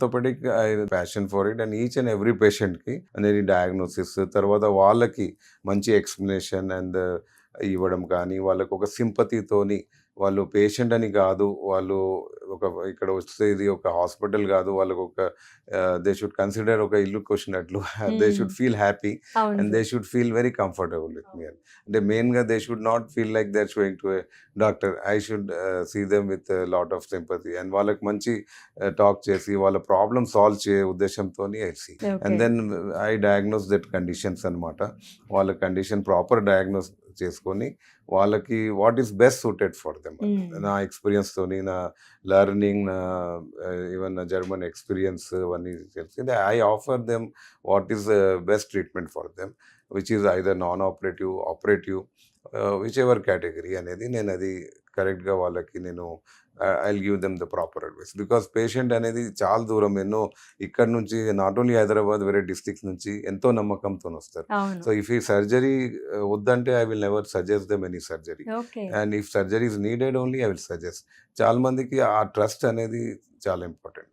Orthopaedic I passion for it and each and every పేషెంట్కి అనేది diagnosis తర్వాత వాళ్ళకి మంచి ఎక్స్ప్లెనేషన్ అండ్ ఇవ్వడం కానీ వాళ్ళకు ఒక సింపతితోని వాళ్ళు పేషెంట్ అని కాదు వాళ్ళు ఒక ఇక్కడ వస్తే ఇది ఒక హాస్పిటల్ కాదు వాళ్ళకు ఒక దే షుడ్ కన్సిడర్ ఒక ఇల్లుకి వచ్చినట్లు they hmm. Should feel happy అవును and they sir. Should feel very comfortable with me అంటే మెయిన్గా they should not feel like they are showing to a doctor I should see them with lot of sympathy and వాళ్ళకి మంచి talk చేసి వాళ్ళ problem solve చేయ ఉద్దేశంతో I see okay. And then I diagnose that conditions అనమాట వాళ్ళ condition proper diagnose చేసుకొని వాళ్ళకి what is best suited for them హ్మ్. నా ఎక్స్పీరియన్స్తోని నా లెర్నింగ్ నా ఈవెన్ నా జర్మన్ ఎక్స్పీరియన్స్ అవన్నీ తెలిసి I offer them what is best treatment for them which is either non operative operative which ever category అనేది నేను అది కరెక్ట్గా వాళ్ళకి నేను I give them the proper advice because patient అనేది చాలా దూరం ఎన్నో ఇక్కడ నుంచి నాట్ ఓన్లీ హైదరాబాద్ వేరే డిస్ట్రిక్ట్స్ నుంచి ఎంతో నమ్మకంతో వస్తారు అవును. సో ఇఫ్ ఈ సర్జరీ వద్దంటే I will never suggest them any surgery okay. And if surgery is needed only I will suggest చాలా మందికి ఆ ట్రస్ట్ అనేది చాలా ఇంపార్టెంట్